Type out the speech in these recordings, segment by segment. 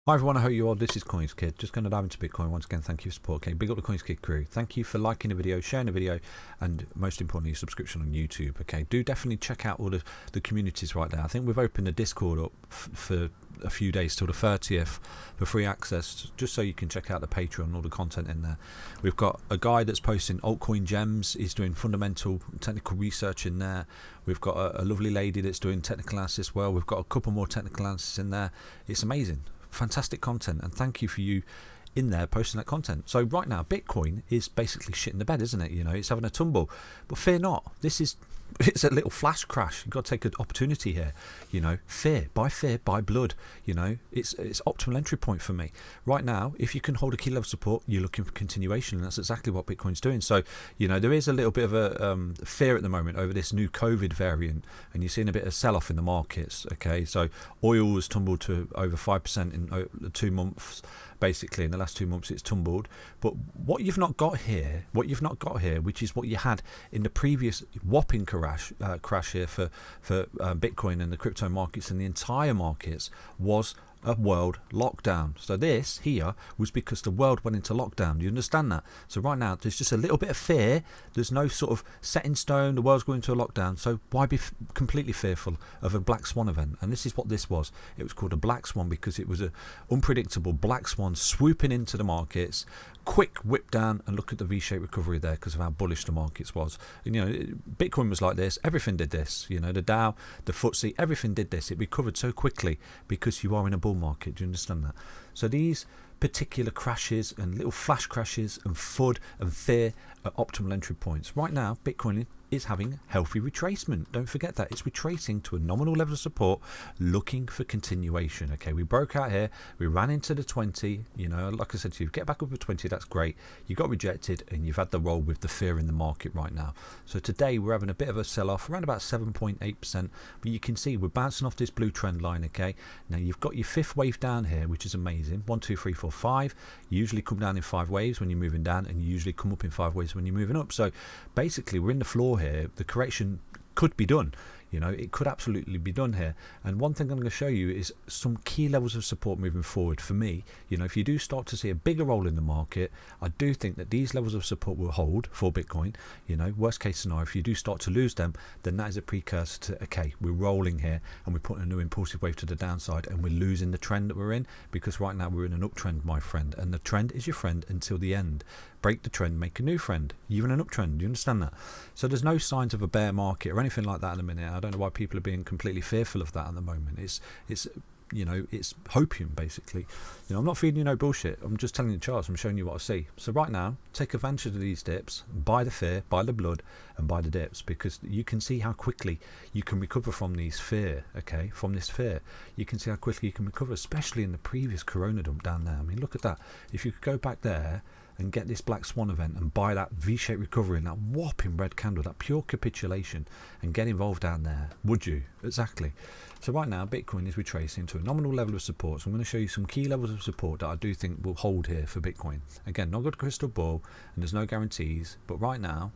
Hi everyone, I hope you all. This is CoinsKid. Just going to dive into Bitcoin once again. Thank you for support. Okay, big up the CoinsKid crew. Thank you for liking the video, sharing the video, and most importantly, subscription on YouTube. Okay, do definitely check out all the communities right there. I think we've opened the Discord up for a few days till the 30th for free access, just so you can check out the Patreon and all the content in there. We've got a guy that's posting altcoin gems. He's doing fundamental technical research in there. We've got a lovely lady that's doing technical analysis as well. We've got a couple more technical analysis in there. It's amazing. Fantastic content, and thank you for you in there posting that content. So right now Bitcoin is basically shit in the bed, isn't it? You know, it's having a tumble, but fear not. It's a little flash crash. You've got to take an opportunity here. You know, fear, buy blood. You know, it's optimal entry point for me right now. If you can hold a key level support, you're looking for continuation, and that's exactly what Bitcoin's doing. So you know, there is a little bit of a fear at the moment over this new COVID variant, and you're seeing a bit of sell off in the markets. Okay, so oil has tumbled to over 5% in 2 months. Basically, in the last 2 months, it's tumbled. But what you've not got here, which is what you had in the previous whopping crash here for Bitcoin and the crypto markets and the entire markets, was a world lockdown. So this here was because the world went into lockdown. Do you understand that? So right now there's just a little bit of fear. There's no sort of set in stone, the world's going into a lockdown, so why be completely fearful of a black swan event? And this is what this was. It was called a black swan because it was a unpredictable black swan swooping into the markets, quick whip down, and look at the V-shaped recovery there because of how bullish the markets was. And you know, Bitcoin was like this, everything did this, you know, the Dow, the FTSE, everything did this. It recovered so quickly because you are in a bull market. Do you understand that? So these particular crashes and little flash crashes and FUD and fear are optimal entry points. Right now Bitcoin is having healthy retracement. Don't forget that it's retracing to a nominal level of support, looking for continuation. Okay, we broke out here, we ran into the 20, you know, like I said to you, get back up to 20, that's great. You got rejected and you've had the roll with the fear in the market right now. So today we're having a bit of a sell-off around about 7.8%, but you can see we're bouncing off this blue trend line. Okay, now you've got your fifth wave down here, which is amazing. 1 2 3 4 5. You usually come down in 5 waves when you're moving down, and you usually come up in 5 waves when you're moving up. So basically we're in the floor here. The correction could be done. You know, it could absolutely be done here. And one thing I'm going to show you is some key levels of support moving forward for me. You know, if you do start to see a bigger roll in the market, I do think that these levels of support will hold for Bitcoin. You know, worst case scenario, if you do start to lose them, then that is a precursor to, okay, we're rolling here and we're putting a new impulsive wave to the downside and we're losing the trend that we're in, because right now we're in an uptrend, my friend, and the trend is your friend until the end. Break the trend, make a new friend. You're in an uptrend. Do you understand that? So there's no signs of a bear market or anything like that in a minute. I don't know why people are being completely fearful of that at the moment. It's you know, it's hopium basically. You know, I'm not feeding you no bullshit. I'm just telling you the charts. I'm showing you what I see. So right now, take advantage of these dips, buy the fear, buy the blood, and buy the dips, because you can see how quickly you can recover from these fear. Okay, from this fear, you can see how quickly you can recover, especially in the previous Corona dump down there. I mean, look at that. If you could go back there and get this black swan event and buy that V-shaped recovery and that whopping red candle, that pure capitulation, and get involved down there, would you? Exactly. So right now Bitcoin is retracing to a nominal level of support. So I'm going to show you some key levels of support that I do think will hold here for Bitcoin. Again, not got a crystal ball and there's no guarantees, but right now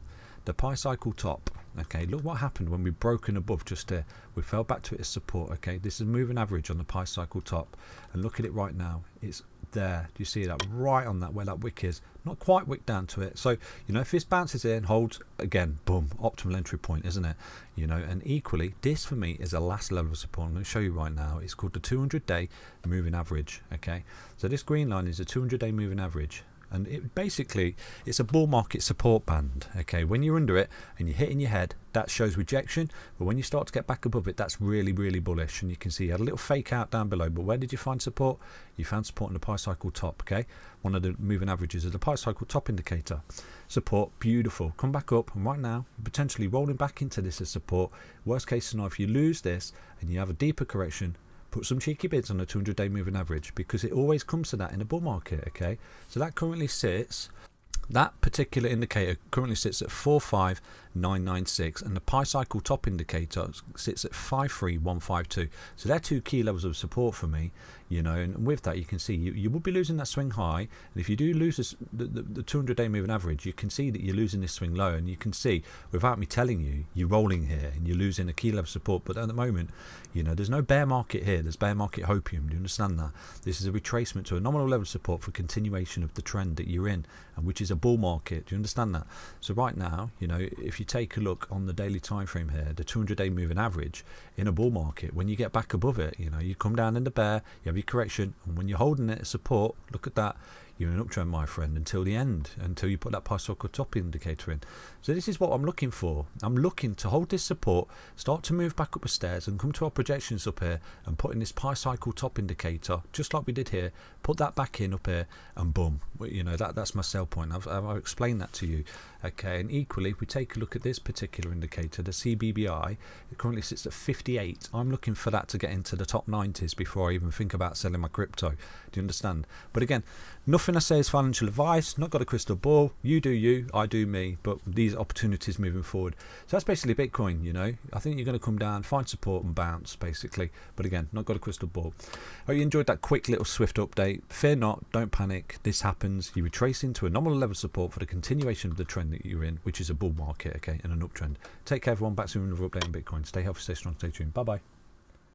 the pi cycle top, okay, look what happened when we broken above just there. We fell back to it as support. Okay, this is moving average on the pi cycle top, and look at it right now, it's there. Do you see that right on that where that wick is? Not quite wick down to it. So you know, if this bounces in, holds again, boom, optimal entry point, isn't it? You know, and equally this for me is a last level of support. I'm going to show you right now. It's called the 200-day moving average. Okay, so this green line is a 200-day moving average, and it basically, it's a bull market support band. Okay, when you're under it and you're hitting your head, that shows rejection, but when you start to get back above it, that's really, really bullish. And you can see you had a little fake out down below, but where did you find support? You found support in the pi cycle top. Okay, one of the moving averages is the pi cycle top indicator. Support, beautiful, come back up, and right now potentially rolling back into this as support. Worst case scenario, if you lose this and you have a deeper correction, put some cheeky bids on a 200-day moving average, because it always comes to that in a bull market. Okay, so that currently sits, that particular indicator currently sits at 45 996, and the pi cycle top indicator sits at 53152. So they're 2 key levels of support for me, you know, and with that you can see you will be losing that swing high, and if you do lose this, the 200-day moving average, you can see that you're losing this swing low, and you can see without me telling you, you're rolling here and you're losing a key level support. But at the moment, you know, there's no bear market here, there's bear market hopium. Do you understand that? This is a retracement to a nominal level of support for continuation of the trend that you're in, and which is a bull market. Do you understand that? So right now, you know, if you take a look on the daily time frame here, the 200-day moving average in a bull market, when you get back above it, you know, you come down in the bear, you have your correction, and when you're holding it as support, look at that, you're in an uptrend, my friend, until the end, until you put that pi cycle top indicator in. So this is what I'm looking for. I'm looking to hold this support, start to move back up the stairs, and come to our projections up here, and put in this pi cycle top indicator, just like we did here, put that back in up here, and boom, you know, that's my sell point. I've explained that to you. Okay, and equally, if we take a look at this particular indicator, the CBBI, it currently sits at 58. I'm looking for that to get into the top 90s before I even think about selling my crypto. Do you understand? But again, nothing I say is financial advice, not got a crystal ball. You do you, I do me, but these opportunities moving forward. So that's basically Bitcoin, you know. I think you're going to come down, find support and bounce, basically. But again, not got a crystal ball. Hope you enjoyed that quick little swift update. Fear not, don't panic. This happens. You retrace into a nominal level of support for the continuation of the trend that you're in, which is a bull market, okay, and an uptrend. Take care, everyone. Back soon with another update on Bitcoin. Stay healthy, stay strong, stay tuned. Bye-bye.